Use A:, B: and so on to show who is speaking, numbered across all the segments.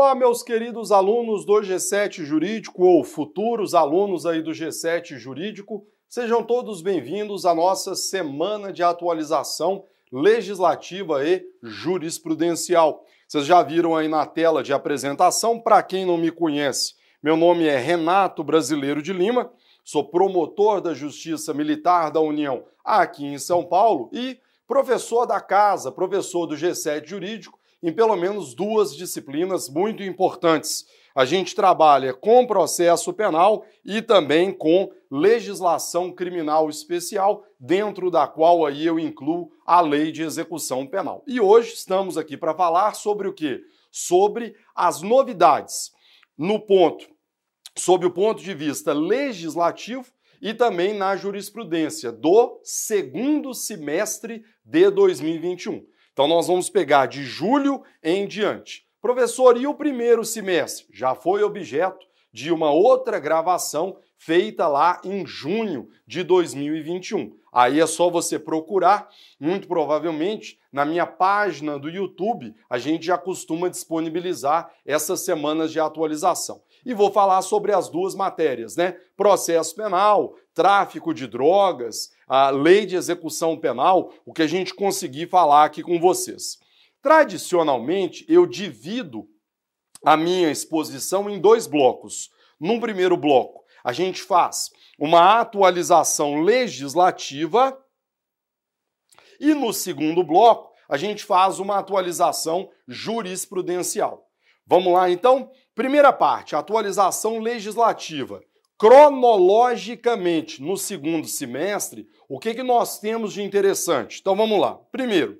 A: Olá, meus queridos alunos do G7 Jurídico ou futuros alunos aí do G7 Jurídico, sejam todos bem-vindos à nossa semana de atualização legislativa e jurisprudencial. Vocês já viram aí na tela de apresentação, para quem não me conhece, meu nome é Renato Brasileiro de Lima, sou promotor da Justiça Militar da União aqui em São Paulo e professor da casa, professor do G7 Jurídico, em pelo menos duas disciplinas muito importantes. A gente trabalha com processo penal e também com legislação criminal especial, dentro da qual aí eu incluo a lei de execução penal. E hoje estamos aqui para falar sobre o quê? Sobre as novidades sob o ponto de vista legislativo e também na jurisprudência do segundo semestre de 2021. Então nós vamos pegar de julho em diante. Professor, e o primeiro semestre? Já foi objeto de uma outra gravação feita lá em junho de 2021. Aí é só você procurar, muito provavelmente, na minha página do YouTube, a gente já costuma disponibilizar essas semanas de atualização. E vou falar sobre as duas matérias, né? Processo penal, tráfico de drogas, a lei de execução penal, o que a gente conseguir falar aqui com vocês. Tradicionalmente, eu divido a minha exposição em dois blocos. Num primeiro bloco, a gente faz uma atualização legislativa e no segundo bloco, a gente faz uma atualização jurisprudencial. Vamos lá, então? Primeira parte, atualização legislativa. Cronologicamente, no segundo semestre, o que nós temos de interessante? Então vamos lá. Primeiro,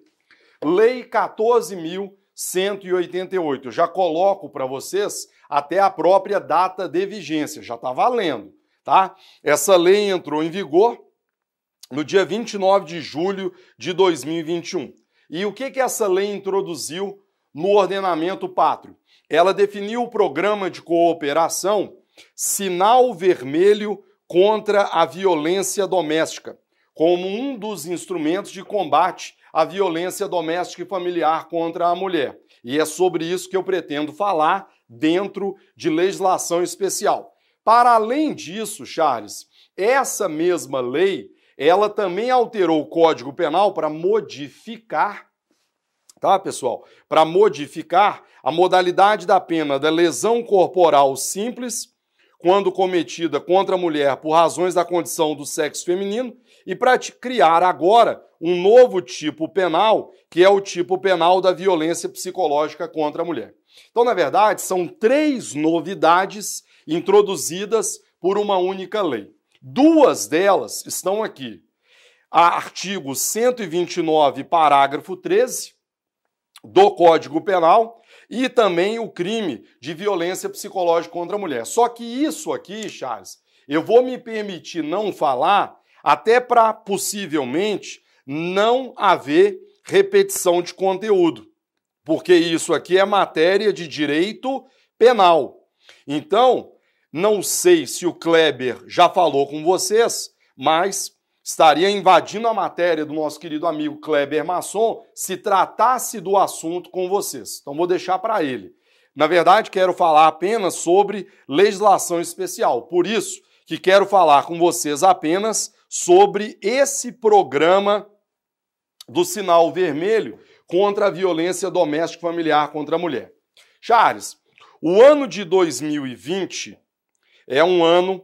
A: Lei 14.188. Eu já coloco para vocês até a própria data de vigência, já está valendo, tá? Essa lei entrou em vigor no dia 29 de julho de 2021. E o que essa lei introduziu no ordenamento pátrio? Ela definiu o programa de cooperação Sinal Vermelho contra a Violência Doméstica, como um dos instrumentos de combate à violência doméstica e familiar contra a mulher. E é sobre isso que eu pretendo falar dentro de legislação especial. Para além disso, Charles, essa mesma lei, ela também alterou o Código Penal para modificar, tá, pessoal? Para modificar a modalidade da pena da lesão corporal simples, quando cometida contra a mulher por razões da condição do sexo feminino, e para criar agora um novo tipo penal, que é o tipo penal da violência psicológica contra a mulher. Então, na verdade, são três novidades introduzidas por uma única lei. Duas delas estão aqui. Artigo 129, parágrafo 13 do Código Penal, e também o crime de violência psicológica contra a mulher. Só que isso aqui, Charles, eu vou me permitir não falar, até para possivelmente não haver repetição de conteúdo, porque isso aqui é matéria de direito penal. Então, não sei se o Kleber já falou com vocês, mas estaria invadindo a matéria do nosso querido amigo Kleber Masson se tratasse do assunto com vocês. Então vou deixar para ele. Na verdade, quero falar apenas sobre legislação especial. Por isso que quero falar com vocês apenas sobre esse programa do Sinal Vermelho contra a violência doméstica e familiar contra a mulher. Charles, o ano de 2020 é um ano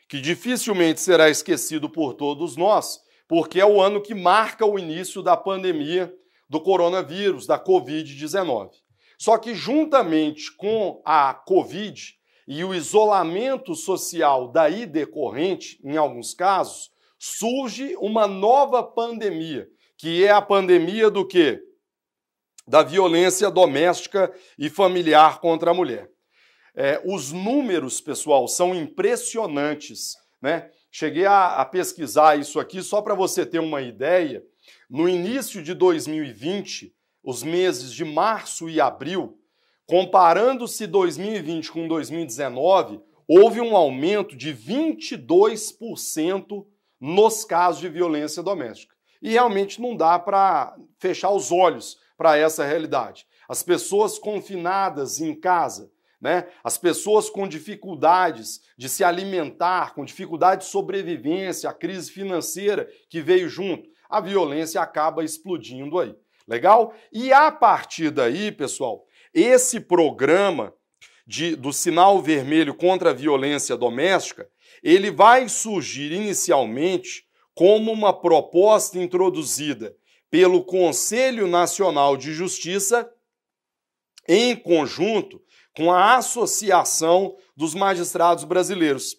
A: que dificilmente será esquecido por todos nós, porque é o ano que marca o início da pandemia do coronavírus, da Covid-19. Só que juntamente com a Covid e o isolamento social daí decorrente, em alguns casos, surge uma nova pandemia, que é a pandemia do quê? Da violência doméstica e familiar contra a mulher. Os números, pessoal, são impressionantes, né? Cheguei a pesquisar isso aqui só para você ter uma ideia. No início de 2020, os meses de março e abril, comparando-se 2020 com 2019, houve um aumento de 22% nos casos de violência doméstica. E realmente não dá para fechar os olhos para essa realidade. as pessoas confinadas em casa, né? As pessoas com dificuldades de se alimentar, com dificuldade de sobrevivência, a crise financeira que veio junto, a violência acaba explodindo aí. Legal? E a partir daí, pessoal, esse programa do sinal vermelho contra a violência doméstica, ele vai surgir inicialmente como uma proposta introduzida pelo Conselho Nacional de Justiça em conjunto com a Associação dos Magistrados Brasileiros.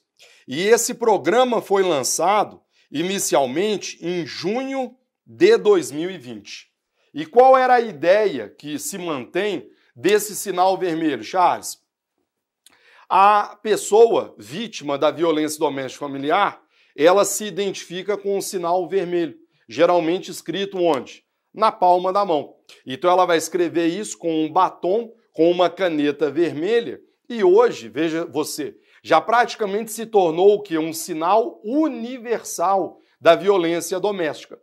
A: E esse programa foi lançado inicialmente em junho de 2020. E qual era a ideia que se mantém desse sinal vermelho, Charles? A pessoa vítima da violência doméstica familiar, ela se identifica com um sinal vermelho, geralmente escrito onde? Na palma da mão. Então ela vai escrever isso com um batom, com uma caneta vermelha, e hoje, veja você, já praticamente se tornou o quê? Um sinal universal da violência doméstica.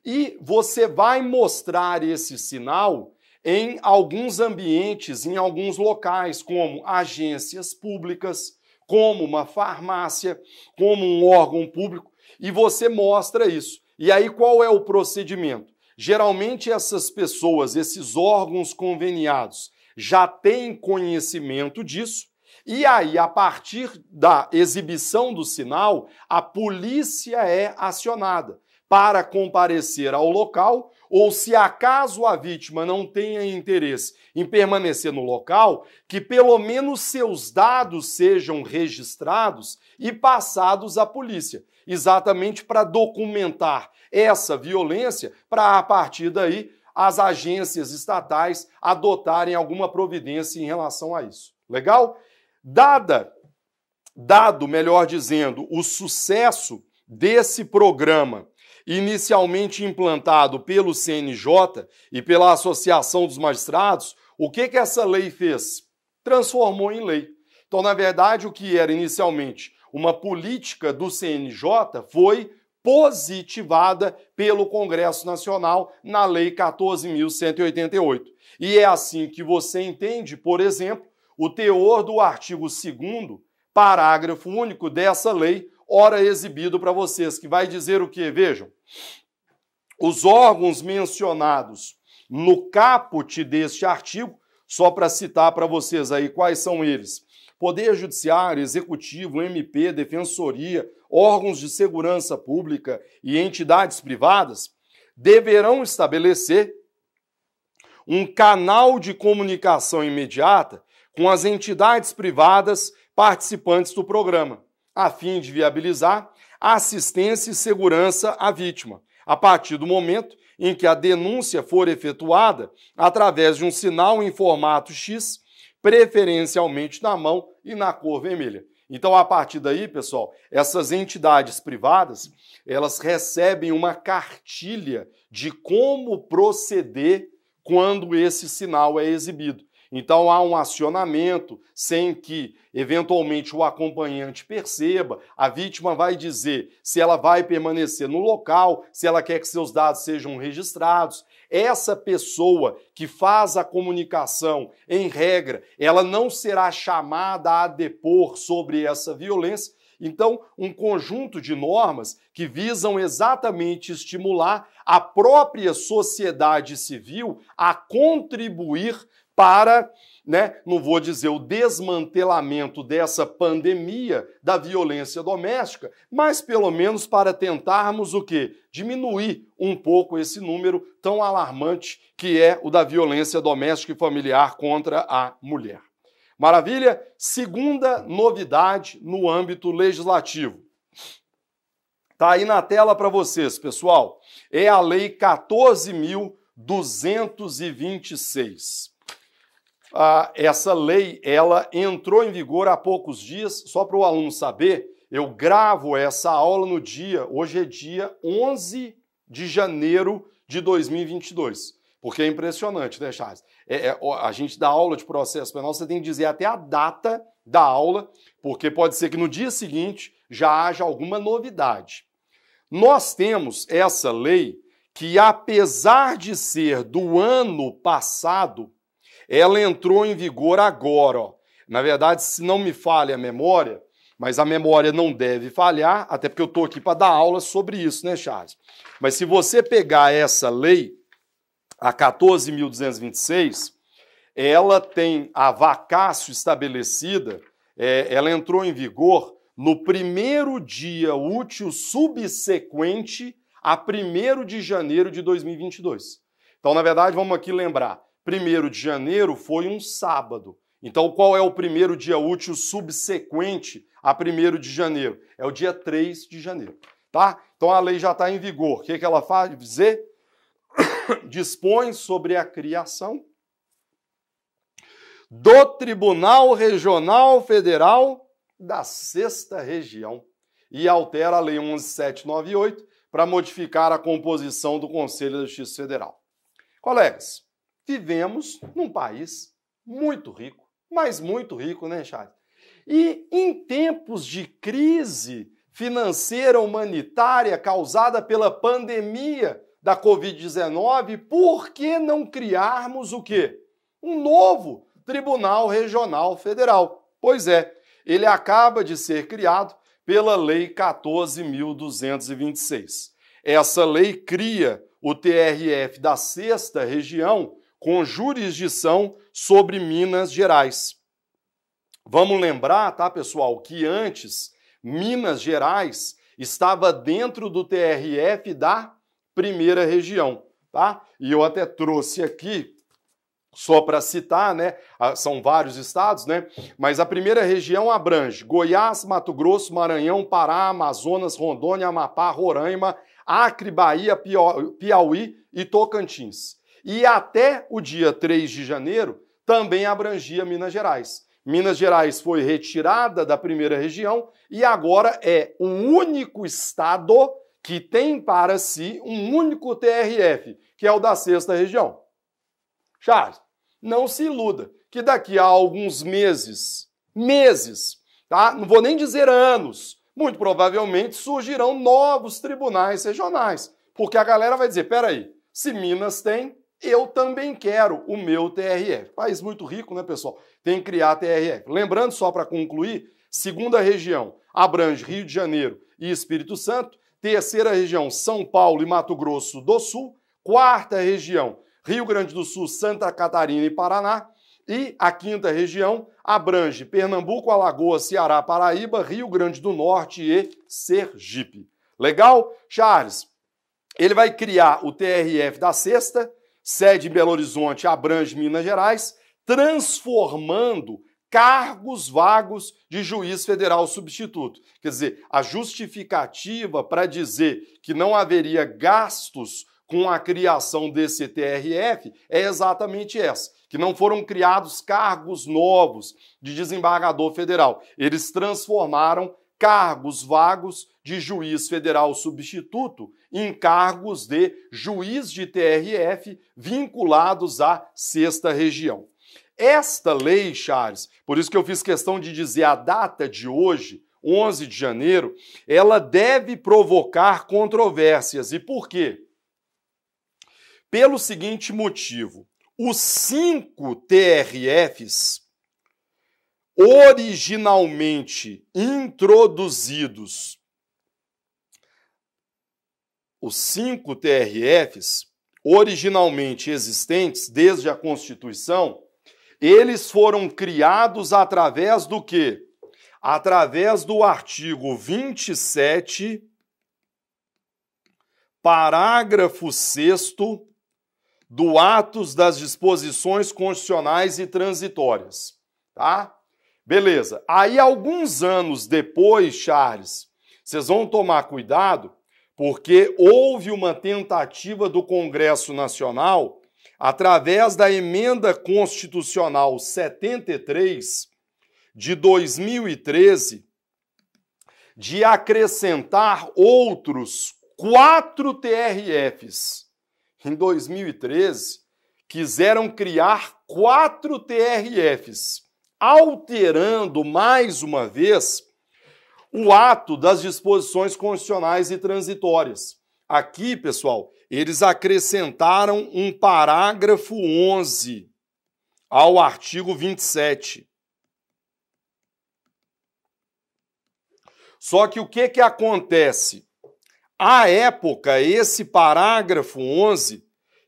A: E você vai mostrar esse sinal em alguns ambientes, em alguns locais, como agências públicas, como uma farmácia, como um órgão público, e você mostra isso. E aí qual é o procedimento? Geralmente essas pessoas, esses órgãos conveniados, já têm conhecimento disso, e aí, a partir da exibição do sinal, a polícia é acionada para comparecer ao local, ou se acaso a vítima não tenha interesse em permanecer no local, que pelo menos seus dados sejam registrados e passados à polícia, exatamente para documentar essa violência, para a partir daí as agências estatais adotarem alguma providência em relação a isso. Legal? Dado, melhor dizendo, o sucesso desse programa inicialmente implantado pelo CNJ e pela Associação dos Magistrados, o que essa lei fez? Transformou em lei. Então, na verdade, o que era inicialmente uma política do CNJ foi positivada pelo Congresso Nacional na Lei 14.188. E é assim que você entende, por exemplo, o teor do artigo 2º, parágrafo único dessa lei, ora exibido para vocês, que vai dizer o quê? Vejam, os órgãos mencionados no caput deste artigo, só para citar para vocês aí quais são eles: Poder Judiciário, Executivo, MP, Defensoria, órgãos de segurança pública e entidades privadas, deverão estabelecer um canal de comunicação imediata com as entidades privadas participantes do programa, a fim de viabilizar assistência e segurança à vítima, a partir do momento em que a denúncia for efetuada através de um sinal em formato X, preferencialmente na mão e na cor vermelha. Então, a partir daí, pessoal, essas entidades privadas, elas recebem uma cartilha de como proceder quando esse sinal é exibido. Então há um acionamento sem que, eventualmente, o acompanhante perceba. A vítima vai dizer se ela vai permanecer no local, se ela quer que seus dados sejam registrados. Essa pessoa que faz a comunicação, em regra, ela não será chamada a depor sobre essa violência. Então, um conjunto de normas que visam exatamente estimular a própria sociedade civil a contribuir para, não vou dizer o desmantelamento dessa pandemia da violência doméstica, mas pelo menos para tentarmos o quê? Diminuir um pouco esse número tão alarmante que é o da violência doméstica e familiar contra a mulher. Maravilha? Segunda novidade no âmbito legislativo. Está aí na tela para vocês, pessoal. É a Lei 14.226. Essa lei, ela entrou em vigor há poucos dias. Só para o aluno saber, eu gravo essa aula no hoje é dia 11 de janeiro de 2022. Porque é impressionante, né, Charles? A gente dá aula de processo penal, você tem que dizer até a data da aula, porque pode ser que no dia seguinte já haja alguma novidade. Nós temos essa lei que, apesar de ser do ano passado, ela entrou em vigor agora, ó. Na verdade, se não me falha a memória, mas a memória não deve falhar, até porque eu estou aqui para dar aula sobre isso, né, Charles? Mas se você pegar essa lei, a 14.226, ela tem a vacácio estabelecida, ela entrou em vigor no primeiro dia útil subsequente a 1º de janeiro de 2022. Então, na verdade, vamos aqui lembrar, 1º de janeiro foi um sábado. Então, qual é o primeiro dia útil subsequente a 1º de janeiro? É o dia 3 de janeiro, tá? Então, a lei já está em vigor. O que ela faz? Dizer, dispõe sobre a criação do Tribunal Regional Federal da 6ª Região e altera a Lei 11.798 para modificar a composição do Conselho da Justiça Federal. Colegas, vivemos num país muito rico, mas muito rico, né, Charles? E em tempos de crise financeira humanitária causada pela pandemia da Covid-19, por que não criarmos o quê? Um novo Tribunal Regional Federal. Pois é, ele acaba de ser criado pela Lei 14.226. Essa lei cria o TRF da 6ª Região com jurisdição sobre Minas Gerais. Vamos lembrar, tá, pessoal, que antes Minas Gerais estava dentro do TRF da 1ª Região, tá? E eu até trouxe aqui, só para citar, né? São vários estados, né? Mas a 1ª Região abrange Goiás, Mato Grosso, Maranhão, Pará, Amazonas, Rondônia, Amapá, Roraima, Acre, Bahia, Piauí e Tocantins. E até o dia 3 de janeiro também abrangia Minas Gerais. Minas Gerais foi retirada da 1ª Região e agora é o único estado que tem para si um único TRF, que é o da 6ª Região. Charles, não se iluda que daqui a alguns meses, tá? Não vou nem dizer anos, muito provavelmente surgirão novos tribunais regionais, porque a galera vai dizer, peraí, se Minas tem, eu também quero o meu TRF. País muito rico, né, pessoal? Tem que criar TRF. Lembrando, só para concluir, 2ª Região abrange Rio de Janeiro e Espírito Santo, 3ª Região, São Paulo e Mato Grosso do Sul, 4ª Região, Rio Grande do Sul, Santa Catarina e Paraná, e a 5ª Região abrange Pernambuco, Alagoas, Ceará, Paraíba, Rio Grande do Norte e Sergipe. Legal? Charles, ele vai criar o TRF da 6ª, sede em Belo Horizonte, abrange Minas Gerais, transformando cargos vagos de juiz federal substituto. Quer dizer, a justificativa para dizer que não haveria gastos com a criação desse TRF é exatamente essa, que não foram criados cargos novos de desembargador federal. Eles transformaram cargos vagos de juiz federal substituto em cargos de juiz de TRF vinculados à 6ª Região. Esta lei, Charles, por isso que eu fiz questão de dizer a data de hoje, 11 de janeiro, ela deve provocar controvérsias. E por quê? Pelo seguinte motivo, os 5 TRFs originalmente introduzidos, os 5 TRFs originalmente existentes desde a Constituição, eles foram criados através do quê? Através do artigo 27, parágrafo 6º, do Atos das Disposições Constitucionais e Transitórias, tá? Beleza. Aí, alguns anos depois, Charles, vocês vão tomar cuidado, porque houve uma tentativa do Congresso Nacional, através da Emenda Constitucional 73 de 2013, de acrescentar outros 4 TRFs. Em 2013, quiseram criar 4 TRFs, alterando mais uma vez o ato das disposições constitucionais e transitórias. Aqui, pessoal, eles acrescentaram um parágrafo 11 ao artigo 27. Só que o que acontece? À época, esse parágrafo 11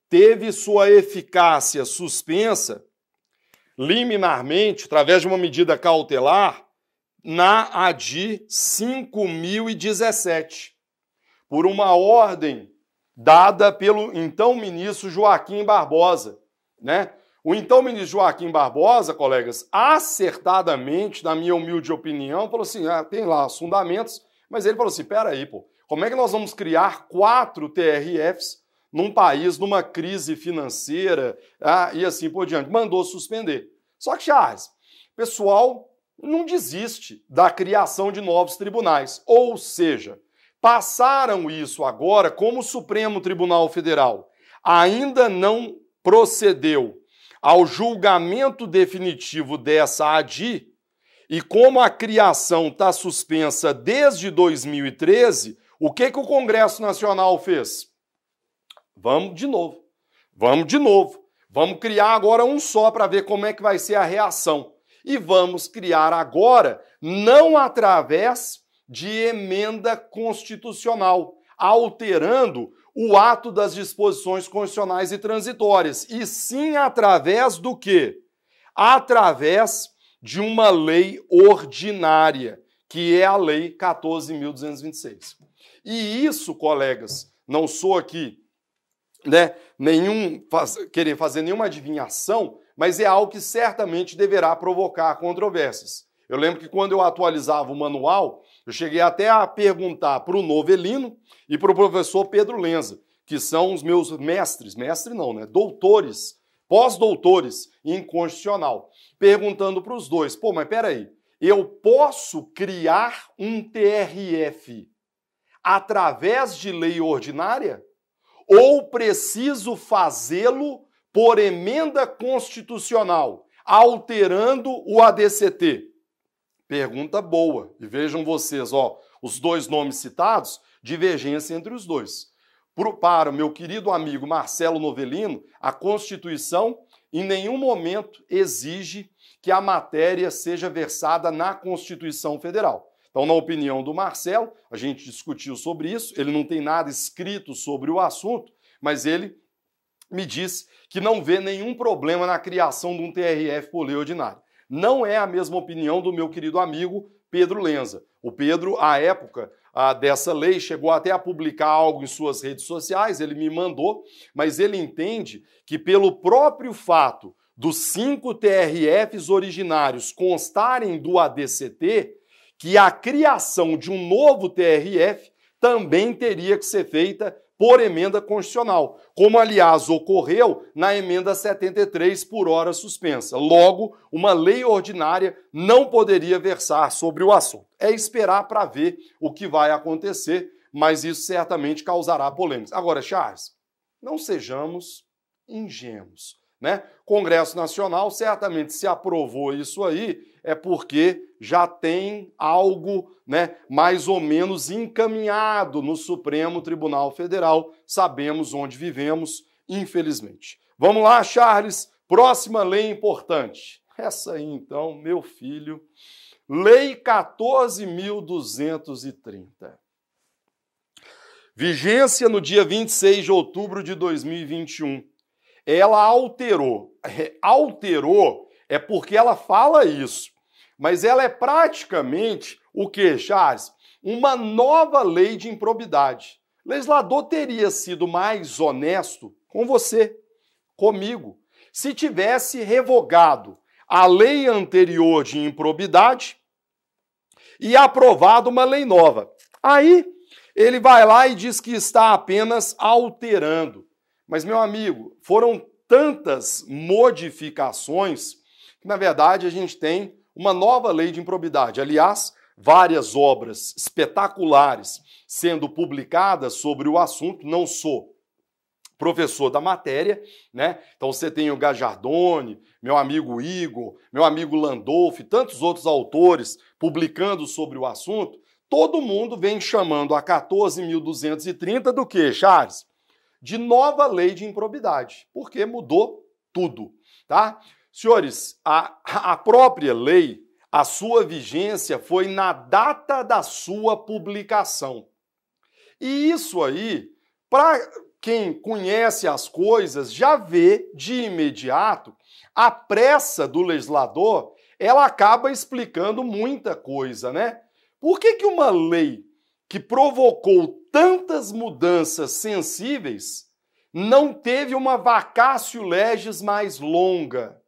A: teve sua eficácia suspensa liminarmente, através de uma medida cautelar, na ADI 5017, por uma ordem dada pelo então ministro Joaquim Barbosa, né? O então ministro Joaquim Barbosa, colegas, acertadamente, na minha humilde opinião, falou assim, tem lá os fundamentos, mas ele falou assim, peraí, pô, como é que nós vamos criar 4 TRFs num país, numa crise financeira, e assim por diante? Mandou suspender. Só que, Charles, o pessoal não desiste da criação de novos tribunais. Ou seja, passaram isso agora, como o Supremo Tribunal Federal ainda não procedeu ao julgamento definitivo dessa ADI, e como a criação está suspensa desde 2013, o que o Congresso Nacional fez? Vamos de novo. Vamos criar agora um só para ver como é que vai ser a reação. E vamos criar agora, não através de emenda constitucional, alterando o ato das disposições constitucionais e transitórias, e sim através do quê? Através de uma lei ordinária, que é a Lei 14.226. E isso, colegas, não sou aqui, né, querer fazer nenhuma adivinhação, mas é algo que certamente deverá provocar controvérsias. Eu lembro que quando eu atualizava o manual, eu cheguei até a perguntar para o Novelino e para o professor Pedro Lenza, que são os meus mestres, doutores, pós-doutores em constitucional, perguntando para os dois, mas peraí, eu posso criar um TRF através de lei ordinária? Ou preciso fazê-lo por emenda constitucional, alterando o ADCT? Pergunta boa. E vejam vocês, os dois nomes citados, divergência entre os dois. Para o meu querido amigo Marcelo Novelino, a Constituição em nenhum momento exige que a matéria seja versada na Constituição Federal. Então, na opinião do Marcelo, a gente discutiu sobre isso, ele não tem nada escrito sobre o assunto, mas ele me disse que não vê nenhum problema na criação de um TRF por lei ordinária. Não é a mesma opinião do meu querido amigo Pedro Lenza. O Pedro, à época dessa lei, chegou até a publicar algo em suas redes sociais, ele me mandou, mas ele entende que pelo próprio fato dos 5 TRFs originários constarem do ADCT, que a criação de um novo TRF também teria que ser feita por emenda constitucional, como, aliás, ocorreu na emenda 73 por hora suspensa. Logo, uma lei ordinária não poderia versar sobre o assunto. É esperar para ver o que vai acontecer, mas isso certamente causará polêmicas. Agora, Charles, não sejamos ingênuos, né? Congresso Nacional certamente se aprovou isso aí, é porque já tem algo, né, mais ou menos encaminhado no Supremo Tribunal Federal. Sabemos onde vivemos, infelizmente. Vamos lá, Charles. Próxima lei importante. Essa aí, então, meu filho. Lei 14.230. Vigência no dia 26 de outubro de 2021. Ela alterou. Alterou é porque ela fala isso. Mas ela é praticamente o que, Charles? Uma nova lei de improbidade. O legislador teria sido mais honesto com você, comigo, se tivesse revogado a lei anterior de improbidade e aprovado uma lei nova. Aí ele vai lá e diz que está apenas alterando. Mas, meu amigo, foram tantas modificações que, na verdade, a gente tem uma nova lei de improbidade. Aliás, várias obras espetaculares sendo publicadas sobre o assunto. Não sou professor da matéria, né? Então você tem o Gajardoni, meu amigo Igor, meu amigo Landolfi, tantos outros autores publicando sobre o assunto. Todo mundo vem chamando a 14.230 do quê, Charles? De nova lei de improbidade, porque mudou tudo, tá? Senhores, a própria lei, a sua vigência foi na data da sua publicação. E isso aí, para quem conhece as coisas, já vê de imediato a pressa do legislador, ela acaba explicando muita coisa, né? Por que uma lei que provocou tantas mudanças sensíveis não teve uma vacatio legis mais longa?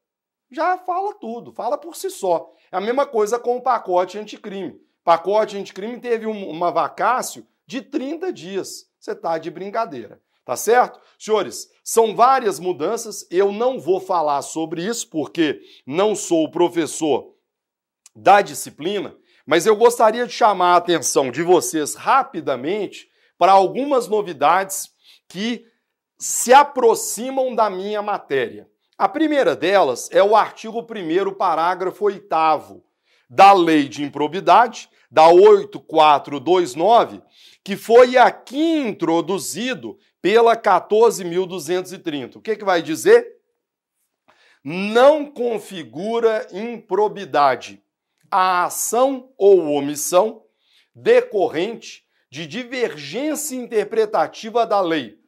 A: Já fala tudo, fala por si só. É a mesma coisa com o pacote anticrime. O pacote anticrime teve uma vacatio de 30 dias. Você está de brincadeira, tá certo? Senhores, são várias mudanças, eu não vou falar sobre isso porque não sou o professor da disciplina, mas eu gostaria de chamar a atenção de vocês rapidamente para algumas novidades que se aproximam da minha matéria. A primeira delas é o artigo 1º, parágrafo 8º da Lei de Improbidade, da 8429, que foi aqui introduzido pela 14.230. O que vai dizer? Não configura improbidade a ação ou omissão decorrente de divergência interpretativa da lei,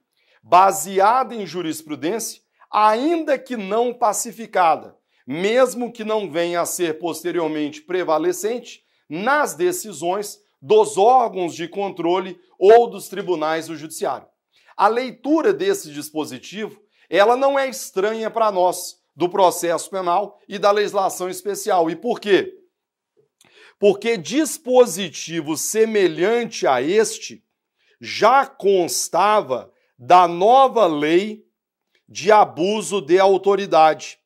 A: baseada em jurisprudência, ainda que não pacificada, mesmo que não venha a ser posteriormente prevalecente nas decisões dos órgãos de controle ou dos tribunais do judiciário. A leitura desse dispositivo, ela não é estranha para nós, do processo penal e da legislação especial. E por quê? Porque dispositivo semelhante a este já constava da nova lei de abuso de autoridade.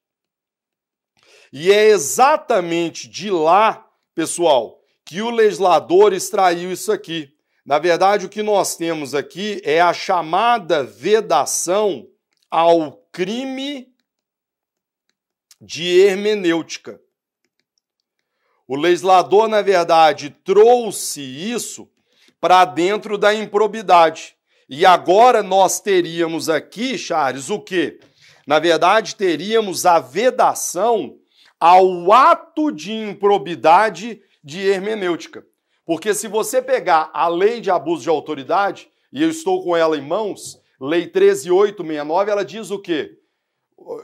A: E é exatamente de lá, pessoal, que o legislador extraiu isso aqui. Na verdade, o que nós temos aqui é a chamada vedação ao crime de hermenêutica. O legislador, na verdade, trouxe isso para dentro da improbidade. E agora nós teríamos aqui, Charles, o quê? Na verdade, teríamos a vedação ao ato de improbidade de hermenêutica. Porque se você pegar a lei de abuso de autoridade, e eu estou com ela em mãos, lei 13.869, ela diz o quê?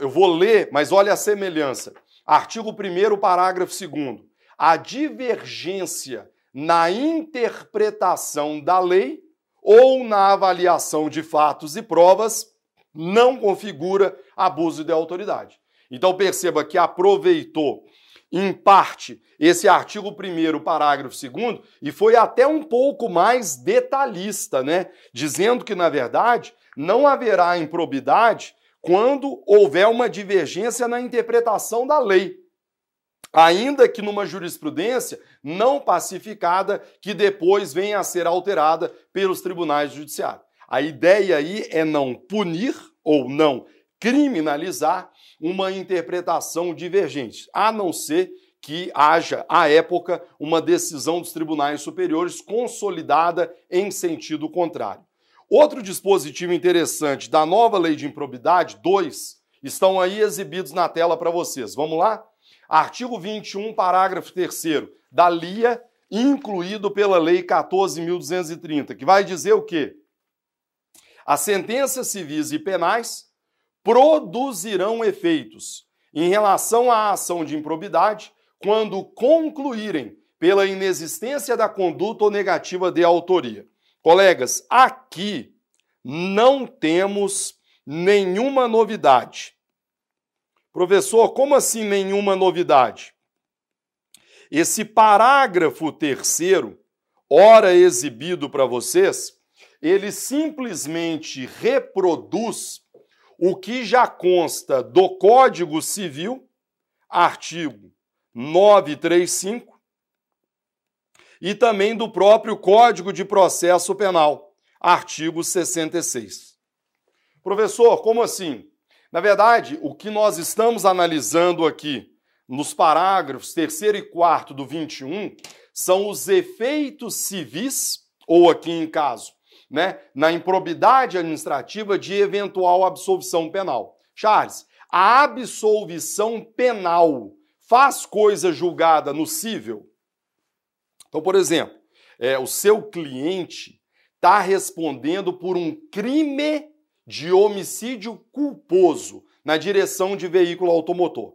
A: Eu vou ler, mas olha a semelhança. Artigo 1º, parágrafo 2º. A divergência na interpretação da lei ou na avaliação de fatos e provas não configura abuso de autoridade. Então perceba que aproveitou, em parte, esse artigo 1º, parágrafo 2º, e foi até um pouco mais detalhista, né? Dizendo que, na verdade, não haverá improbidade quando houver uma divergência na interpretação da lei, ainda que numa jurisprudência não pacificada que depois venha a ser alterada pelos tribunais judiciários. A ideia aí é não punir ou não criminalizar uma interpretação divergente, a não ser que haja, à época, uma decisão dos tribunais superiores consolidada em sentido contrário. Outro dispositivo interessante da nova lei de improbidade, 2, estão aí exibidos na tela para vocês. Vamos lá? Artigo 21, parágrafo 3º da LIA, incluído pela lei 14.230, que vai dizer o quê? As sentenças civis e penais produzirão efeitos em relação à ação de improbidade quando concluírem pela inexistência da conduta ou negativa de autoria. Colegas, aqui não temos nenhuma novidade. Professor, como assim nenhuma novidade? Esse parágrafo 3º, ora exibido para vocês, ele simplesmente reproduz o que já consta do Código Civil, artigo 935, e também do próprio Código de Processo Penal, artigo 66. Professor, como assim? Na verdade, o que nós estamos analisando aqui nos parágrafos 3º e 4º do 21 são os efeitos civis, ou aqui em caso, né, na improbidade administrativa de eventual absolvição penal. Charles, a absolvição penal faz coisa julgada nocível? Então, por exemplo, o seu cliente está respondendo por um crime de homicídio culposo na direção de veículo automotor.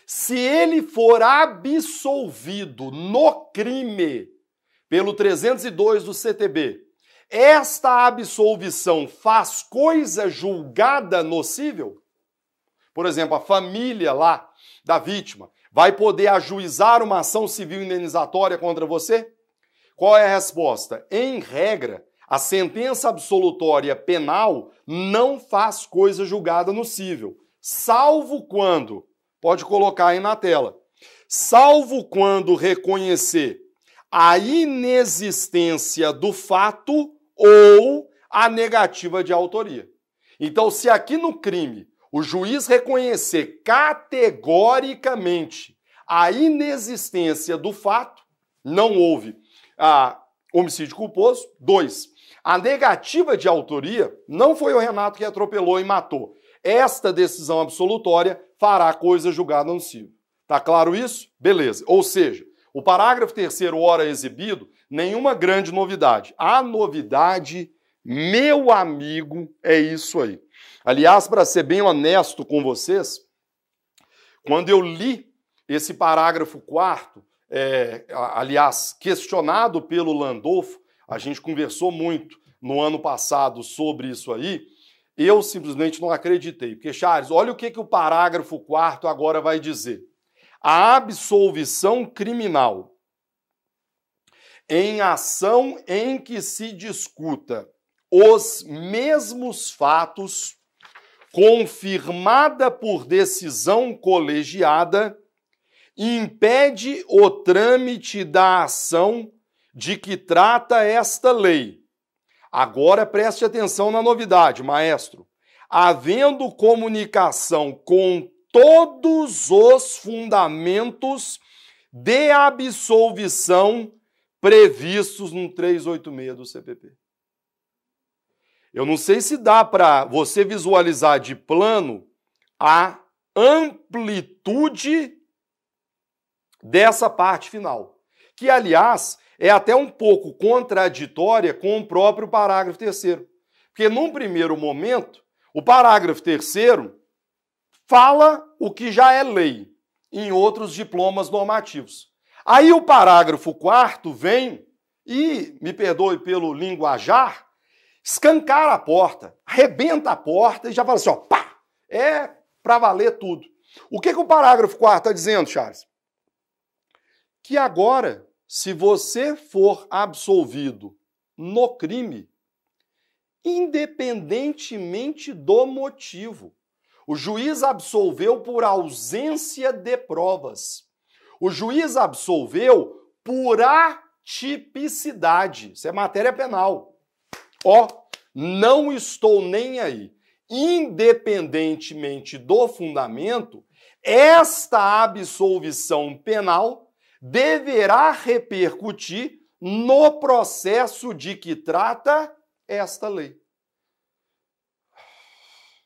A: Se ele for absolvido no crime pelo 302 do CTB, esta absolvição faz coisa julgada nocível? Por exemplo, a família lá da vítima vai poder ajuizar uma ação civil indenizatória contra você? Qual é a resposta? Em regra, a sentença absolutória penal não faz coisa julgada nocível, salvo quando, pode colocar aí na tela, salvo quando reconhecer a inexistência do fato ou a negativa de autoria. Então, se aqui no crime o juiz reconhecer categoricamente a inexistência do fato, não houve homicídio culposo. 2. A negativa de autoria, não foi o Renato que atropelou e matou. Esta decisão absolutória fará coisa julgada nocível. Tá claro isso? Beleza. Ou seja, o parágrafo 3º, ora exibido, nenhuma grande novidade. A novidade, meu amigo, é isso aí. Aliás, para ser bem honesto com vocês, quando eu li esse parágrafo 4º, aliás, questionado pelo Landolfo, a gente conversou muito no ano passado sobre isso aí, eu simplesmente não acreditei. Porque, Charles, olha o que o parágrafo 4º agora vai dizer. A absolvição criminal em ação em que se discuta os mesmos fatos, confirmada por decisão colegiada, impede o trâmite da ação de que trata esta lei. Agora preste atenção na novidade, maestro. Havendo comunicação com todos os fundamentos de absolvição previstos no 386 do CPP. Eu não sei se dá para você visualizar de plano a amplitude dessa parte final, que, aliás, é até um pouco contraditória com o próprio parágrafo 3º. Porque, num primeiro momento, o parágrafo 3º fala o que já é lei em outros diplomas normativos. Aí o parágrafo 4º vem e, me perdoe pelo linguajar, escancara a porta, arrebenta a porta e já fala assim, ó, pá, é para valer tudo. O que o parágrafo 4º está dizendo, Charles? Que agora, se você for absolvido no crime, independentemente do motivo, o juiz absolveu por ausência de provas. O juiz absolveu por atipicidade. Isso é matéria penal. Ó, não estou nem aí. Independentemente do fundamento, esta absolvição penal deverá repercutir no processo de que trata esta lei.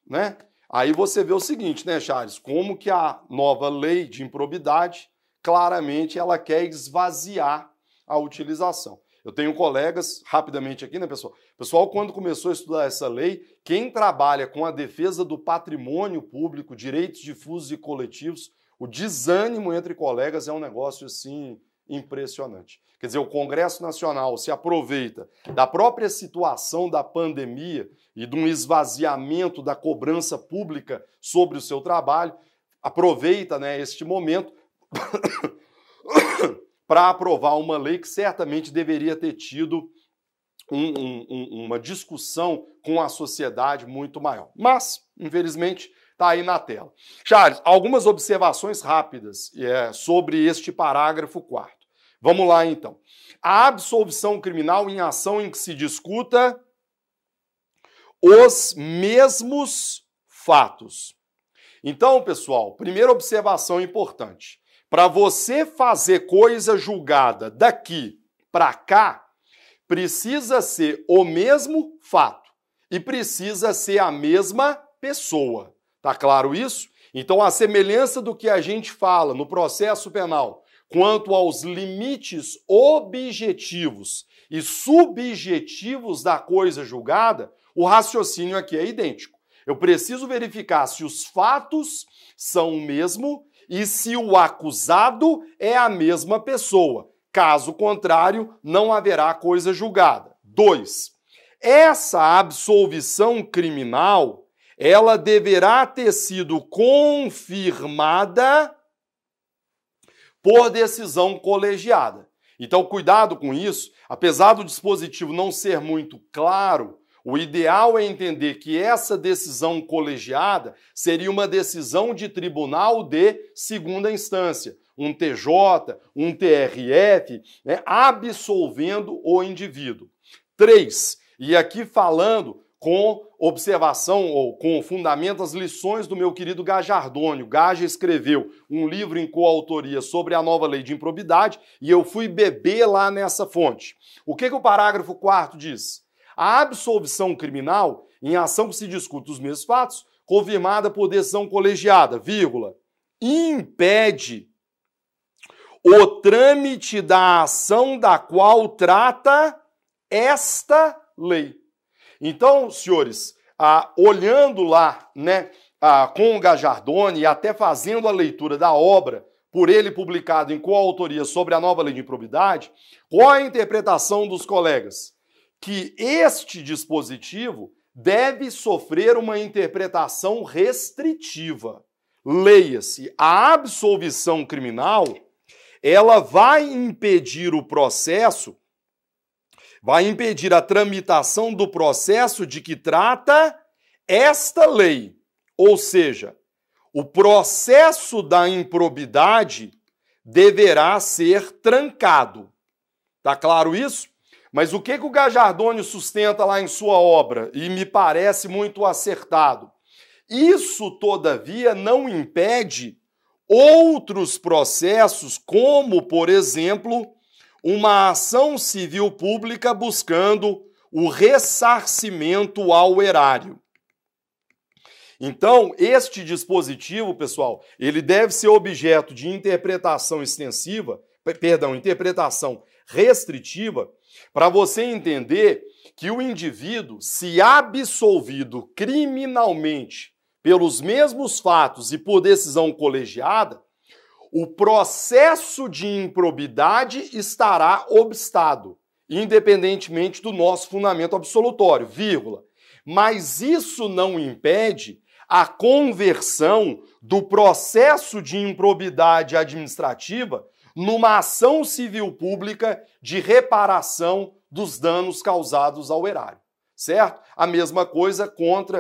A: Né? Aí você vê o seguinte, né, Charles? Como que a nova lei de improbidade, claramente, ela quer esvaziar a utilização. Eu tenho colegas, rapidamente aqui, né, pessoal? Pessoal, quando começou a estudar essa lei, quem trabalha com a defesa do patrimônio público, direitos difusos e coletivos, o desânimo entre colegas é um negócio, assim, impressionante. Quer dizer, o Congresso Nacional se aproveita da própria situação da pandemia e de um esvaziamento da cobrança pública sobre o seu trabalho, aproveita, né, este momento para aprovar uma lei que certamente deveria ter tido uma discussão com a sociedade muito maior. Mas, infelizmente, está aí na tela. Charles, algumas observações rápidas sobre este parágrafo 4º. Vamos lá, então. A absolvição criminal em ação em que se discuta os mesmos fatos. Então, pessoal, primeira observação importante. Para você fazer coisa julgada daqui para cá, precisa ser o mesmo fato e precisa ser a mesma pessoa. Tá claro isso? Então, a semelhança do que a gente fala no processo penal quanto aos limites objetivos e subjetivos da coisa julgada, o raciocínio aqui é idêntico. Eu preciso verificar se os fatos são o mesmo e se o acusado é a mesma pessoa. Caso contrário, não haverá coisa julgada. 2. Essa absolvição criminal, ela deverá ter sido confirmada por decisão colegiada. Então, cuidado com isso. Apesar do dispositivo não ser muito claro, o ideal é entender que essa decisão colegiada seria uma decisão de tribunal de segunda instância, um TJ, um TRF, né, absolvendo o indivíduo. 3. E aqui falando com observação ou com fundamento as lições do meu querido Gajardoni. O Gaja escreveu um livro em coautoria sobre a nova lei de improbidade e eu fui beber lá nessa fonte. O que o parágrafo 4º diz? A absolvição criminal, em ação que se discute os mesmos fatos, confirmada por decisão colegiada, vírgula, impede o trâmite da ação da qual trata esta lei. Então, senhores, olhando lá, né, com o Gajardoni e até fazendo a leitura da obra por ele publicado em coautoria sobre a nova lei de improbidade, qual a interpretação dos colegas? Que este dispositivo deve sofrer uma interpretação restritiva. Leia-se, a absolvição criminal, ela vai impedir o processo, vai impedir a tramitação do processo de que trata esta lei. Ou seja, o processo da improbidade deverá ser trancado. Tá claro isso? Mas o que o Gajardoni sustenta lá em sua obra, e me parece muito acertado? Isso, todavia, não impede outros processos, como, por exemplo, uma ação civil pública buscando o ressarcimento ao erário. Então, este dispositivo, pessoal, ele deve ser objeto de interpretação interpretação restritiva, para você entender que o indivíduo, se absolvido criminalmente pelos mesmos fatos e por decisão colegiada, o processo de improbidade estará obstado, independentemente do nosso fundamento absolutório, vírgula. Mas isso não impede a conversão do processo de improbidade administrativa numa ação civil pública de reparação dos danos causados ao erário, certo? A mesma coisa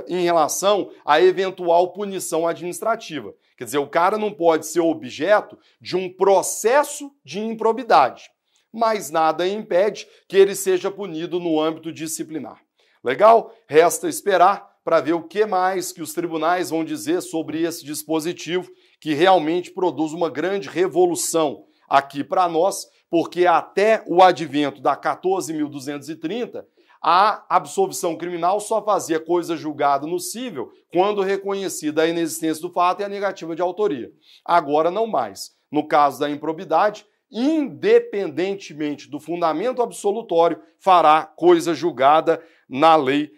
A: em relação à eventual punição administrativa. Quer dizer, o cara não pode ser objeto de um processo de improbidade, mas nada impede que ele seja punido no âmbito disciplinar. Legal? Resta esperar para ver o que mais que os tribunais vão dizer sobre esse dispositivo que realmente produz uma grande revolução aqui para nós, porque até o advento da 14.230, a absolvição criminal só fazia coisa julgada no cível quando reconhecida a inexistência do fato e a negativa de autoria. Agora não mais. No caso da improbidade, independentemente do fundamento absolutório, fará coisa julgada na lei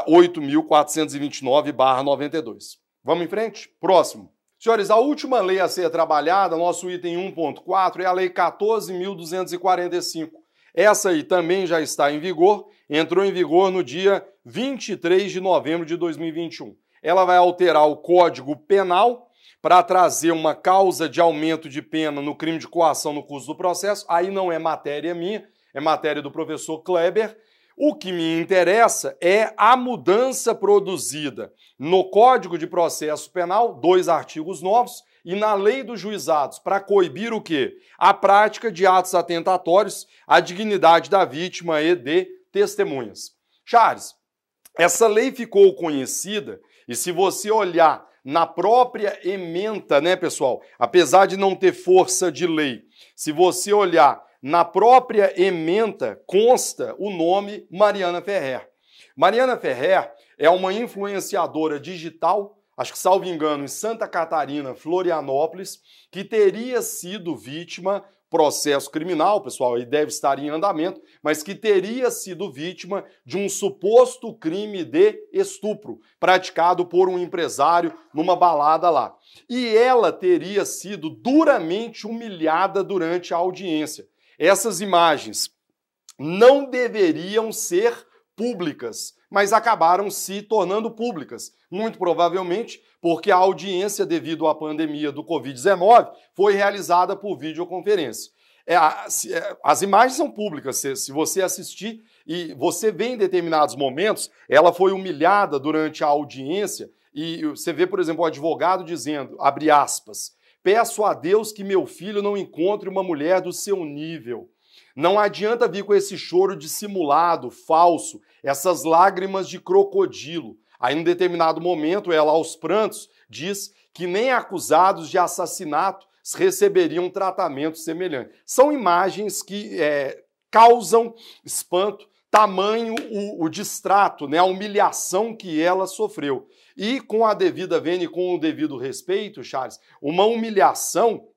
A: 8.429/92. Vamos em frente? Próximo. Senhores, a última lei a ser trabalhada, nosso item 1.4, é a Lei 14.245. Essa aí também já está em vigor, entrou em vigor no dia 23 de novembro de 2021. Ela vai alterar o Código Penal para trazer uma causa de aumento de pena no crime de coação no curso do processo. Aí não é matéria minha, é matéria do professor Kleber. O que me interessa é a mudança produzida no Código de Processo Penal, 2 artigos novos, e na Lei dos Juizados, para coibir o quê? A prática de atos atentatórios à dignidade da vítima e de testemunhas. Charles, essa lei ficou conhecida, e se você olhar na própria ementa, né, pessoal, apesar de não ter força de lei, se você olhar na própria ementa consta o nome Mariana Ferrer. Mariana Ferrer é uma influenciadora digital acho que salvo engano, em Santa Catarina, Florianópolis, que teria sido vítima, processo criminal, pessoal, ele deve estar em andamento, mas que teria sido vítima de um suposto crime de estupro praticado por um empresário numa balada lá. E ela teria sido duramente humilhada durante a audiência. Essas imagens não deveriam ser públicas, mas acabaram se tornando públicas, muito provavelmente porque a audiência, devido à pandemia do Covid-19, foi realizada por videoconferência. As imagens são públicas, se você assistir e você vê em determinados momentos, ela foi humilhada durante a audiência e você vê, por exemplo, o advogado dizendo, abre aspas, peço a Deus que meu filho não encontre uma mulher do seu nível. Não adianta vir com esse choro dissimulado, falso, essas lágrimas de crocodilo. Aí, em determinado momento, ela, aos prantos, diz que nem acusados de assassinato receberiam tratamento semelhante. São imagens que causam espanto, tamanho o distrato, né, a humilhação que ela sofreu. E com a devida vênia e com o devido respeito, Charles, uma humilhação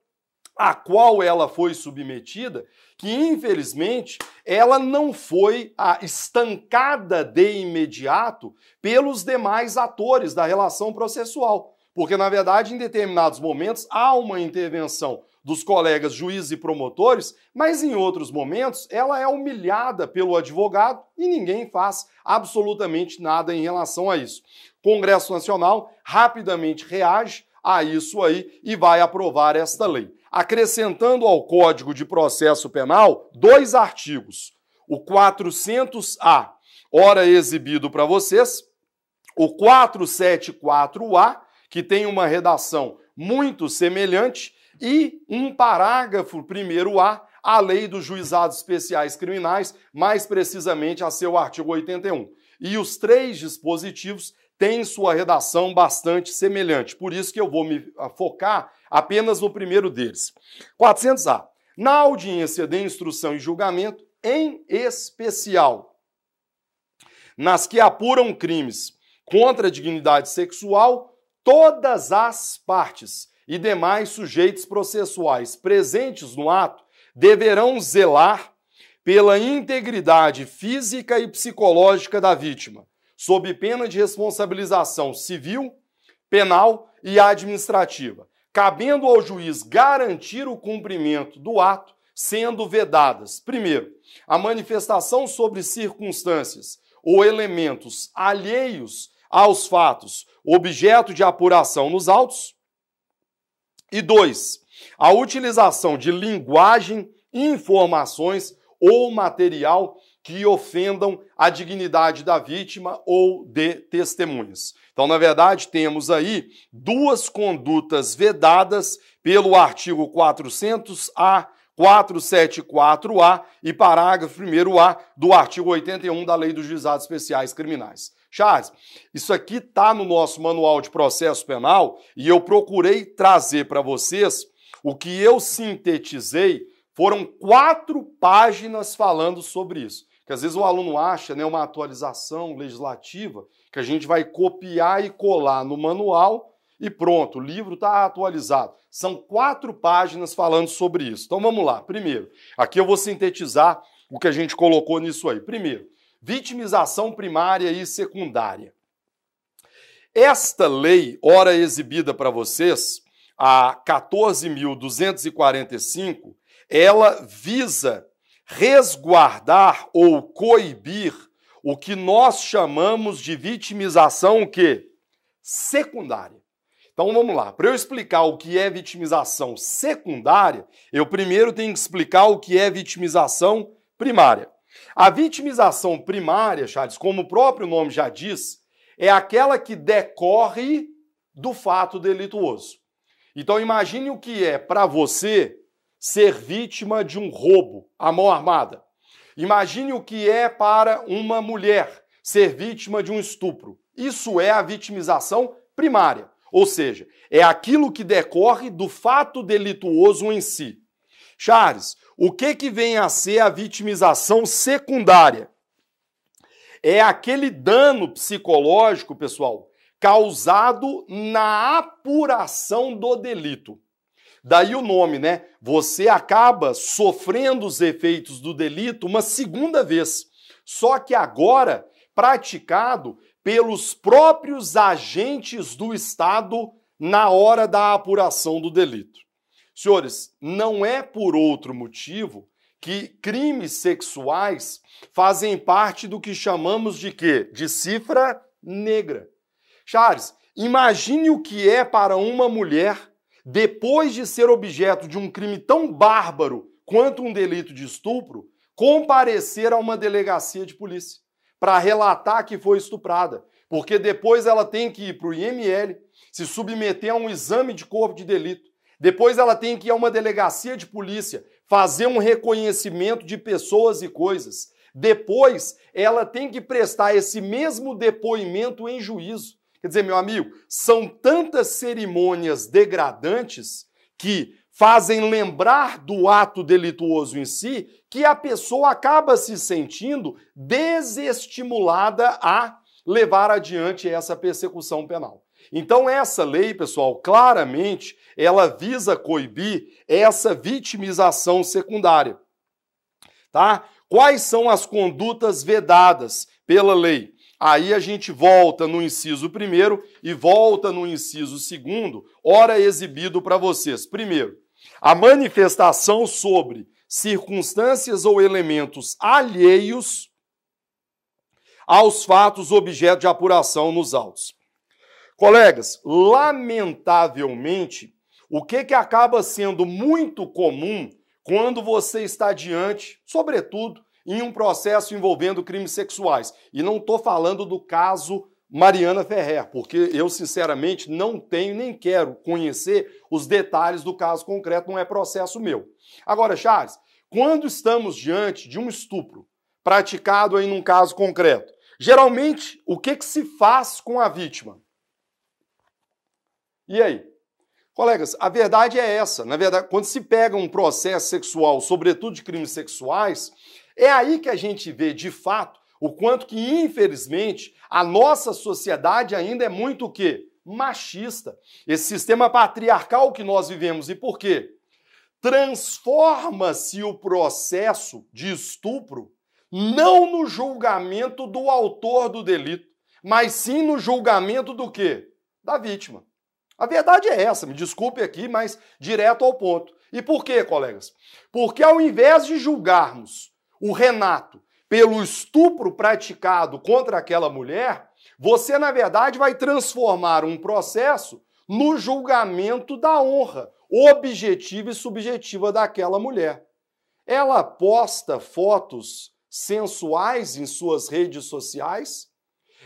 A: a qual ela foi submetida, que infelizmente ela não foi estancada de imediato pelos demais atores da relação processual. Porque, na verdade, em determinados momentos há uma intervenção dos colegas juízes e promotores, mas em outros momentos ela é humilhada pelo advogado e ninguém faz absolutamente nada em relação a isso. O Congresso Nacional rapidamente reage a isso aí e vai aprovar esta lei, acrescentando ao Código de Processo Penal 2 artigos. O 400-A, ora exibido para vocês, o 474-A, que tem uma redação muito semelhante, e um parágrafo 1º-A, a Lei dos Juizados Especiais Criminais, mais precisamente a seu artigo 81. E os 3 dispositivos têm sua redação bastante semelhante, por isso que eu vou me focar apenas no primeiro deles. 400-A. Na audiência de instrução e julgamento, em especial, nas que apuram crimes contra a dignidade sexual, todas as partes e demais sujeitos processuais presentes no ato deverão zelar pela integridade física e psicológica da vítima, sob pena de responsabilização civil, penal e administrativa, cabendo ao juiz garantir o cumprimento do ato, sendo vedadas, primeiro, a manifestação sobre circunstâncias ou elementos alheios aos fatos, objeto de apuração nos autos, e 2, a utilização de linguagem, informações ou material que ofendam a dignidade da vítima ou de testemunhas. Então, na verdade, temos aí 2 condutas vedadas pelo artigo 400-A, 474-A e parágrafo 1º-A do artigo 81 da Lei dos Juizados Especiais Criminais. Charles, isso aqui está no nosso manual de processo penal e eu procurei trazer para vocês o que eu sintetizei. Foram 4 páginas falando sobre isso. Que às vezes o aluno acha, né, uma atualização legislativa que a gente vai copiar e colar no manual e pronto, o livro está atualizado. São 4 páginas falando sobre isso. Então vamos lá. Primeiro, aqui eu vou sintetizar o que a gente colocou nisso aí. Primeiro, vitimização primária e secundária. Esta lei, ora exibida para vocês, a 14.245, ela visa resguardar ou coibir o que nós chamamos de vitimização o quê? Secundária. Então vamos lá, para eu explicar o que é vitimização secundária, eu primeiro tenho que explicar o que é vitimização primária. A vitimização primária, Charles, como o próprio nome já diz, é aquela que decorre do fato delituoso. Então imagine o que é para você ser vítima de um roubo à mão armada. Imagine o que é para uma mulher ser vítima de um estupro. Isso é a vitimização primária, ou seja, é aquilo que decorre do fato delituoso em si. Charles, o que vem a ser a vitimização secundária? É aquele dano psicológico, pessoal, causado na apuração do delito. Daí o nome, né? Você acaba sofrendo os efeitos do delito uma segunda vez, só que agora praticado pelos próprios agentes do Estado na hora da apuração do delito. Senhores, não é por outro motivo que crimes sexuais fazem parte do que chamamos de quê? De cifra negra. Charles, imagine o que é para uma mulher, depois de ser objeto de um crime tão bárbaro quanto um delito de estupro, comparecer a uma delegacia de polícia para relatar que foi estuprada. Porque depois ela tem que ir para o IML, se submeter a um exame de corpo de delito. Depois ela tem que ir a uma delegacia de polícia, fazer um reconhecimento de pessoas e coisas. Depois ela tem que prestar esse mesmo depoimento em juízo. Quer dizer, meu amigo, são tantas cerimônias degradantes que fazem lembrar do ato delituoso em si que a pessoa acaba se sentindo desestimulada a levar adiante essa persecução penal. Então essa lei, pessoal, claramente, ela visa coibir essa vitimização secundária. Tá? Quais são as condutas vedadas pela lei? Aí a gente volta no inciso 1º e volta no inciso 2º, ora exibido para vocês. Primeiro, a manifestação sobre circunstâncias ou elementos alheios aos fatos objeto de apuração nos autos. Colegas, lamentavelmente, o que acaba sendo muito comum quando você está diante, sobretudo, em um processo envolvendo crimes sexuais. E não estou falando do caso Mariana Ferrer, porque eu, sinceramente, não tenho nem quero conhecer os detalhes do caso concreto, não é processo meu. Agora, Charles, quando estamos diante de um estupro praticado aí num caso concreto, geralmente, o que se faz com a vítima? E aí? Colegas, a verdade é essa. Na verdade, quando se pega um processo sexual, sobretudo de crimes sexuais, é aí que a gente vê, de fato, o quanto que, infelizmente, a nossa sociedade ainda é muito o quê? Machista. Esse sistema patriarcal que nós vivemos. E por quê? Transforma-se o processo de estupro não no julgamento do autor do delito, mas sim no julgamento do quê? Da vítima. A verdade é essa, me desculpe aqui, mas direto ao ponto. E por quê, colegas? Porque ao invés de julgarmos o Renato pelo estupro praticado contra aquela mulher, você, na verdade, vai transformar um processo no julgamento da honra objetiva e subjetiva daquela mulher. Ela posta fotos sensuais em suas redes sociais?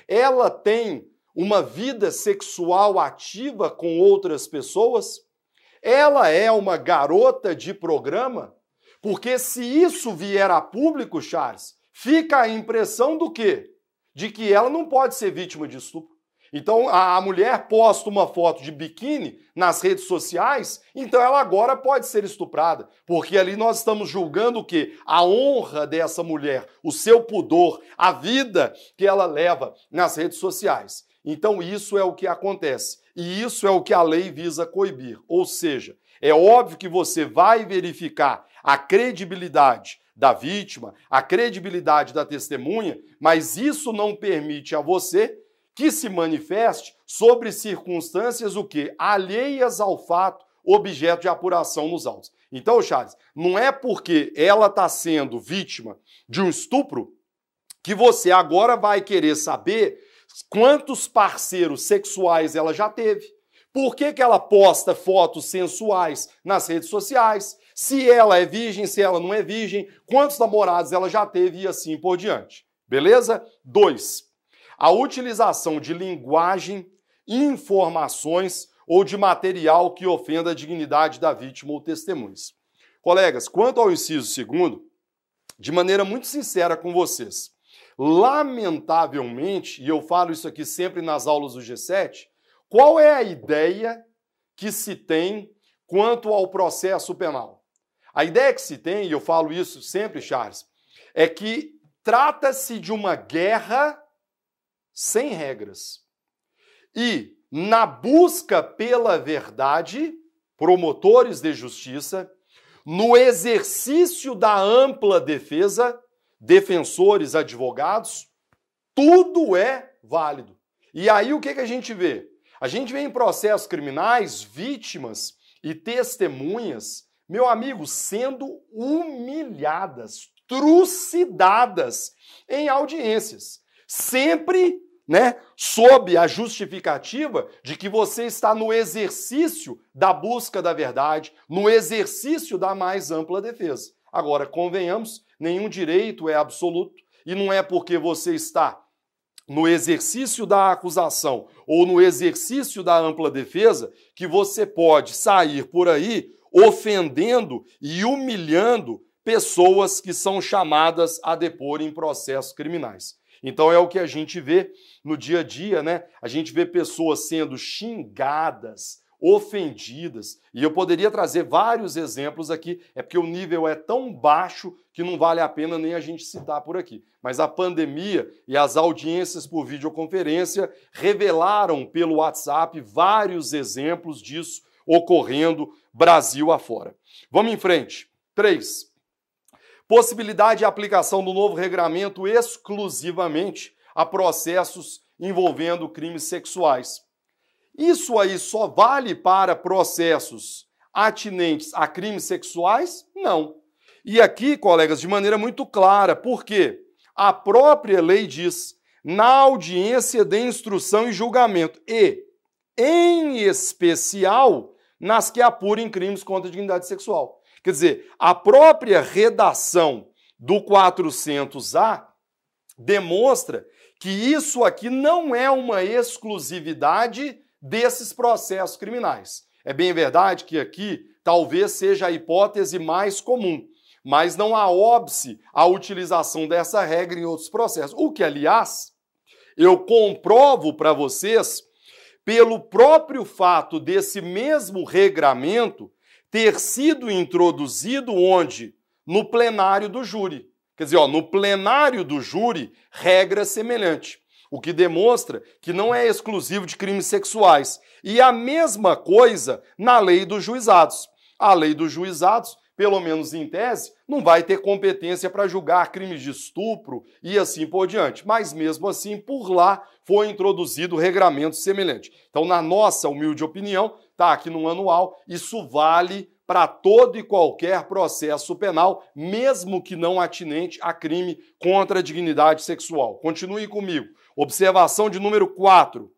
A: Ela tem uma vida sexual ativa com outras pessoas? Ela é uma garota de programa? Porque se isso vier a público, Charles, fica a impressão do quê? De que ela não pode ser vítima de estupro. Então a mulher posta uma foto de biquíni nas redes sociais, então ela agora pode ser estuprada. Porque ali nós estamos julgando o quê? A honra dessa mulher, o seu pudor, a vida que ela leva nas redes sociais. Então isso é o que acontece. E isso é o que a lei visa coibir. Ou seja, é óbvio que você vai verificar a credibilidade da vítima, a credibilidade da testemunha, mas isso não permite a você que se manifeste sobre circunstâncias o quê? Alheias ao fato, objeto de apuração nos autos. Então, Charles, não é porque ela está sendo vítima de um estupro que você agora vai querer saber quantos parceiros sexuais ela já teve. Por que ela posta fotos sensuais nas redes sociais? Se ela é virgem, se ela não é virgem, quantos namorados ela já teve e assim por diante. Beleza? 2. A utilização de linguagem, informações ou de material que ofenda a dignidade da vítima ou testemunhas. Colegas, quanto ao inciso 2º, de maneira muito sincera com vocês, lamentavelmente, e eu falo isso aqui sempre nas aulas do G7, qual é a ideia que se tem quanto ao processo penal? A ideia que se tem, e eu falo isso sempre, Charles, é que trata-se de uma guerra sem regras. E, na busca pela verdade, promotores de justiça, no exercício da ampla defesa, defensores, advogados, tudo é válido. E aí o que a gente vê? A gente vê em processos criminais vítimas e testemunhas, meu amigo, sendo humilhadas, trucidadas em audiências. Sempre, sob a justificativa de que você está no exercício da busca da verdade, no exercício da mais ampla defesa. Agora, convenhamos, nenhum direito é absoluto e não é porque você está no exercício da acusação ou no exercício da ampla defesa que você pode sair por aí ofendendo e humilhando pessoas que são chamadas a depor em processos criminais. Então é o que a gente vê no dia a dia, A gente vê pessoas sendo xingadas, ofendidas, e eu poderia trazer vários exemplos aqui, é porque o nível é tão baixo que não vale a pena nem a gente citar por aqui. Mas a pandemia e as audiências por videoconferência revelaram pelo WhatsApp vários exemplos disso ocorrendo Brasil afora. Vamos em frente. 3. Possibilidade de aplicação do novo regramento exclusivamente a processos envolvendo crimes sexuais. Isso aí só vale para processos atinentes a crimes sexuais? Não. E aqui, colegas, de maneira muito clara, porque a própria lei diz, na audiência de instrução e julgamento, e, em especial, nas que apurem crimes contra a dignidade sexual. Quer dizer, a própria redação do 400A demonstra que isso aqui não é uma exclusividade desses processos criminais. É bem verdade que aqui talvez seja a hipótese mais comum, mas não há óbice a utilização dessa regra em outros processos. O que, aliás, eu comprovo para vocês pelo próprio fato desse mesmo regramento ter sido introduzido onde? No plenário do júri. Quer dizer, no plenário do júri, regra semelhante. O que demonstra que não é exclusivo de crimes sexuais. E a mesma coisa na lei dos juizados. A lei dos juizados, pelo menos em tese, não vai ter competência para julgar crimes de estupro e assim por diante. Mas mesmo assim, por lá, foi introduzido regramento semelhante. Então, na nossa humilde opinião, está aqui no manual, isso vale para todo e qualquer processo penal, mesmo que não atinente a crime contra a dignidade sexual. Continue comigo. Observação de número 4.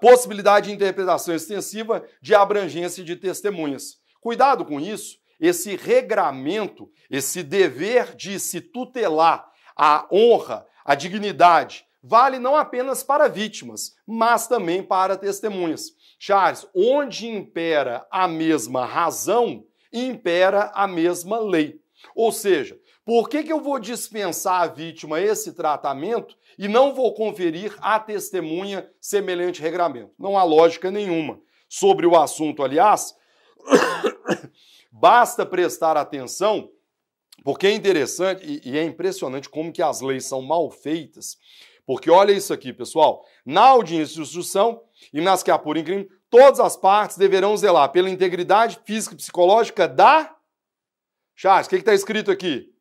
A: Possibilidade de interpretação extensiva de abrangência de testemunhas. Cuidado com isso. Esse regramento, esse dever de se tutelar a honra, a dignidade, vale não apenas para vítimas, mas também para testemunhas. Charles, onde impera a mesma razão, impera a mesma lei. Ou seja, por que eu vou dispensar à vítima esse tratamento e não vou conferir à testemunha semelhante regramento? Não há lógica nenhuma. Sobre o assunto, aliás, basta prestar atenção, porque é interessante e é impressionante como que as leis são mal feitas. Porque olha isso aqui, pessoal. Na audiência de instrução e nas que apurem crime, todas as partes deverão zelar pela integridade física e psicológica da... Charles, o que está escrito aqui?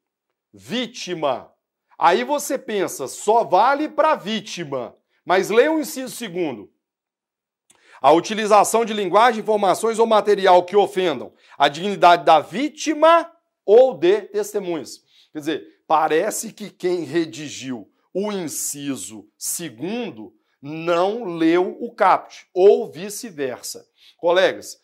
A: Vítima. Aí você pensa, só vale para vítima. Mas leia o inciso 2º. A utilização de linguagem, informações ou material que ofendam a dignidade da vítima ou de testemunhas. Quer dizer, parece que quem redigiu o inciso 2º não leu o caput, ou vice-versa. Colegas,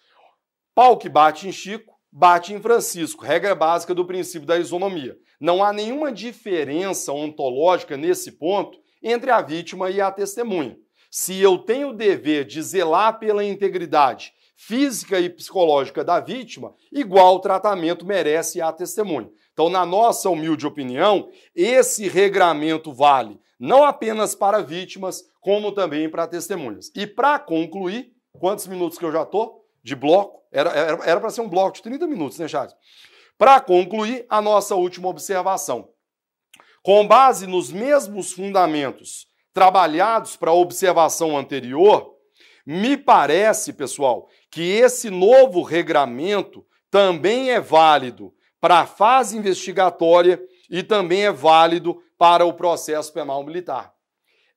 A: pau que bate em Chico, bate em Francisco. Regra básica do princípio da isonomia. Não há nenhuma diferença ontológica nesse ponto entre a vítima e a testemunha. Se eu tenho o dever de zelar pela integridade física e psicológica da vítima, igual tratamento merece a testemunha. Então, na nossa humilde opinião, esse regramento vale não apenas para vítimas, como também para testemunhas. E para concluir, quantos minutos que eu já estou de bloco? Era para ser um bloco de 30 minutos, né, Charles? Para concluir, a nossa última observação. Com base nos mesmos fundamentos trabalhados para a observação anterior, me parece, pessoal, que esse novo regramento também é válido para a fase investigatória e também é válido para o processo penal militar.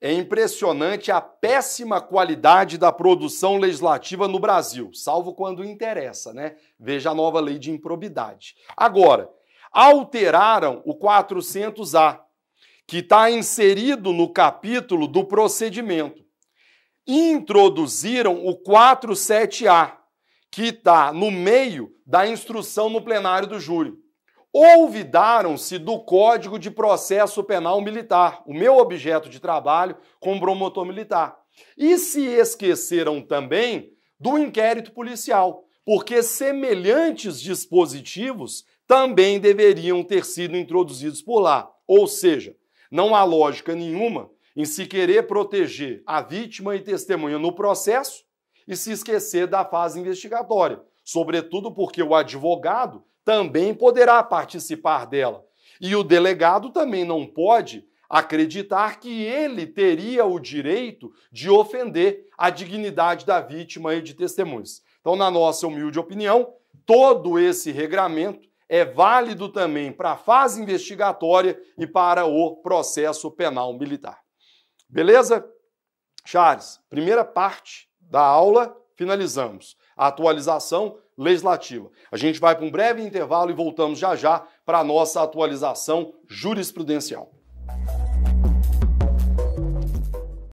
A: É impressionante a péssima qualidade da produção legislativa no Brasil, salvo quando interessa, né? Veja a nova lei de improbidade. Agora, alteraram o 400A, que está inserido no capítulo do procedimento. Introduziram o 47A, que está no meio da instrução no plenário do júri. Olvidaram-se do Código de Processo Penal Militar, o meu objeto de trabalho como promotor militar. E se esqueceram também do inquérito policial, porque semelhantes dispositivos também deveriam ter sido introduzidos por lá. Ou seja, não há lógica nenhuma em se querer proteger a vítima e testemunha no processo e se esquecer da fase investigatória, sobretudo porque o advogado também poderá participar dela. E o delegado também não pode acreditar que ele teria o direito de ofender a dignidade da vítima e de testemunhas. Então, na nossa humilde opinião, todo esse regramento é válido também para a fase investigatória e para o processo penal militar. Beleza? Charles, primeira parte da aula, finalizamos. A atualização legislativa. A gente vai para um breve intervalo e voltamos já já para a nossa atualização jurisprudencial.